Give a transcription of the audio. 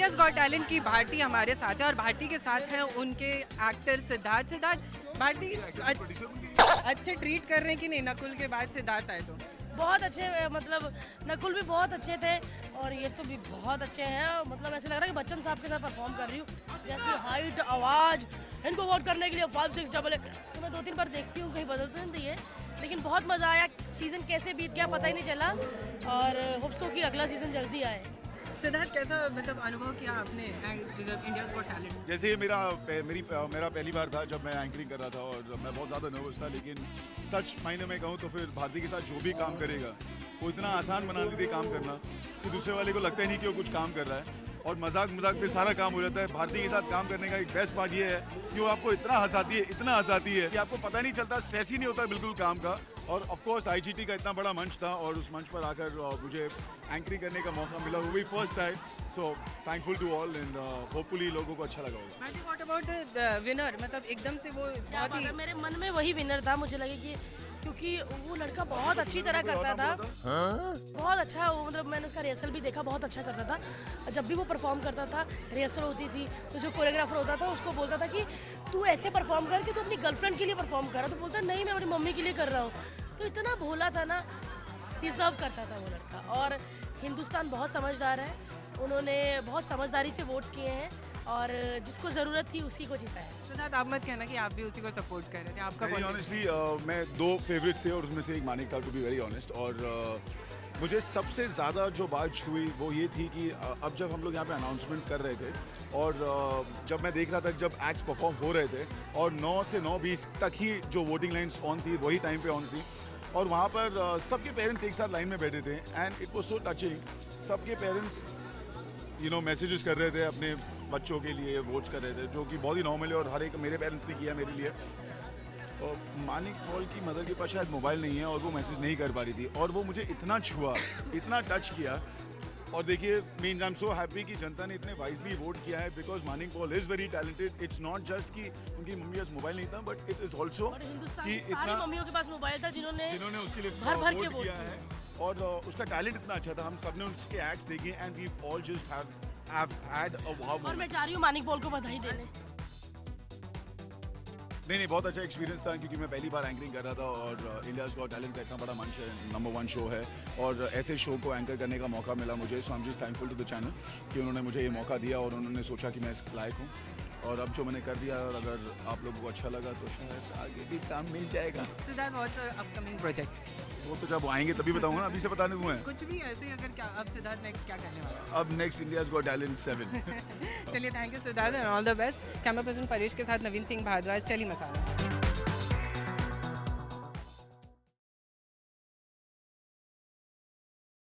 India's got talent की भारती हमारे साथ है और भारती के साथ हैं उनके एक्टर सिद्धार्थ। भारती अच्छे ट्रीट कर रहे हैं कि नहीं? नकुल के बाद सिद्धार्थ आए तो बहुत अच्छे, मतलब नकुल भी बहुत अच्छे थे और ये तो भी बहुत अच्छे हैं। मतलब ऐसे लग रहा है कि बच्चन साहब के साथ परफॉर्म कर रही हूँ। जैसे हाइट, आवाज़, इनको वोट करने के लिए 5688 तो मैं 2-3 बार देखती हूँ, कहीं बदल तो नहीं रही है, लेकिन बहुत मज़ा आया। सीज़न कैसे बीत गया पता ही नहीं चला और होप सो कि अगला सीज़न जल्दी आए। सिद्धार्थ कैसा मतलब अनुभव किया आपने इंडियाज गॉट टैलेंट? जैसे ये मेरा पहली बार था जब मैं एंकरिंग कर रहा था और मैं बहुत ज़्यादा नर्वस था, लेकिन सच मायने में कहूँ तो फिर भारती के साथ जो भी काम करेगा वो इतना आसान बना देती है काम करना कि दूसरे वाले को लगता ही नहीं कि वो कुछ काम कर रहा है और मजाक पे सारा काम हो जाता है। भारती के साथ काम करने का एक बेस्ट पार्ट ये है कि वो आपको इतना हंसाती है कि आपको पता नहीं चलता, स्ट्रेस ही नहीं होता बिल्कुल काम का। और ऑफ कोर्स आईजीटी का इतना बड़ा मंच था और उस मंच पर आकर मुझे एंकरिंग करने का मौका मिला, वो भी first time. So thankful to all and hopefully लोगों को अच्छा लगा होगा। What about the winner? मतलब एकदम से वो बहुत ही मेरे मन में वही विनर था। मुझे लगे कि क्योंकि वो लड़का बहुत अच्छी तरह करता था, बहुत अच्छा। वो मतलब मैंने उसका रिहर्सल भी देखा, बहुत अच्छा करता था। जब भी वो परफॉर्म करता था, रिहर्सल होती थी तो जो कोरियोग्राफर होता था उसको बोलता था कि तू ऐसे परफॉर्म कर कि तू अपनी गर्लफ्रेंड के लिए परफॉर्म कर रहा, तो बोलता नहीं मैं अपनी मम्मी के लिए कर रहा हूँ। तो इतना भोला था ना, डिजर्व करता था वो लड़का। और हिंदुस्तान बहुत समझदार है, उन्होंने बहुत समझदारी से वोट्स किए हैं और जिसको ज़रूरत थी उसी को जीता है। सिद्धार्थ, आप मत कहना कि आप भी उसी को सपोर्ट कर रहे थे। आपका वेरी ऑनेस्टली मैं 2 फेवरेट थे और उसमें से एक मानिक था, टू बी वेरी ऑनेस्ट। और मुझे सबसे ज़्यादा जो बात छुई वो ये थी कि अब जब हम लोग यहाँ पे अनाउंसमेंट कर रहे थे और जब मैं देख रहा था जब एक्ट्स परफॉर्म हो रहे थे और 9 से 9:20 तक ही जो वोटिंग लाइन्स ऑन थी वही टाइम पे ऑन थी और वहाँ पर सबके पेरेंट्स एक साथ लाइन में बैठे थे and it was so touching. सबके पेरेंट्स मैसेजेस कर रहे थे अपने बच्चों के लिए, वोट्स कर रहे थे, जो कि बहुत ही नॉर्मल है और हर एक मेरे पेरेंट्स ने किया मेरे लिए। और मानिक पॉल की मदर के पास शायद मोबाइल नहीं है और वो मैसेज नहीं कर पा रही थी और वो मुझे इतना छुआ, इतना टच किया। और देखिए, means I am so happy कि जनता ने इतने वाइजली वोट किया है because Manik Paul is very talented. It's not just कि उनकी मम्मी के पास मोबाइल नहीं था, बट इट इज़ ऑल्सो कि इतना मम्मियों के पास मोबाइल था जिन्होंने उसके लिए भर के वोट किया है और उसका टैलेंट इतना अच्छा था। हम सबने उसके एक्ट्स देखे and we all just have had a wow moment. और मैं जा रही हूँ मानिक पॉल को बधाई देने। नहीं, बहुत अच्छा एक्सपीरियंस था क्योंकि मैं पहली बार एंकरिंग कर रहा था और इंडियाज गॉट टैलेंट का इतना बड़ा मंच है, नंबर 1 शो है और ऐसे शो को एंकर करने का मौका मिला मुझे। So I am just thankful to the channel कि उन्होंने मुझे ये मौका दिया और उन्होंने सोचा कि मैं इस लायक हूँ और अब जो मैंने कर दिया और अगर आप लोगों को अच्छा लगा तो शायद आगे भी काम मिल जाएगा। Siddharth, what's upcoming project? वो तो जब आएंगे तभी बताऊंगा ना, अभी से बताने दूँ। कुछ भी ऐसे अगर क्या अब सिद्धार्थ नेक्स्ट क्या करने वाला है? अब नेक्स्ट इंडियाज गॉट टैलेंट 7। चलिए, thank you Siddharth and all the best. Camera person Paresh के साथ नवीन सिंह भारद्वाज, टेली मसाला।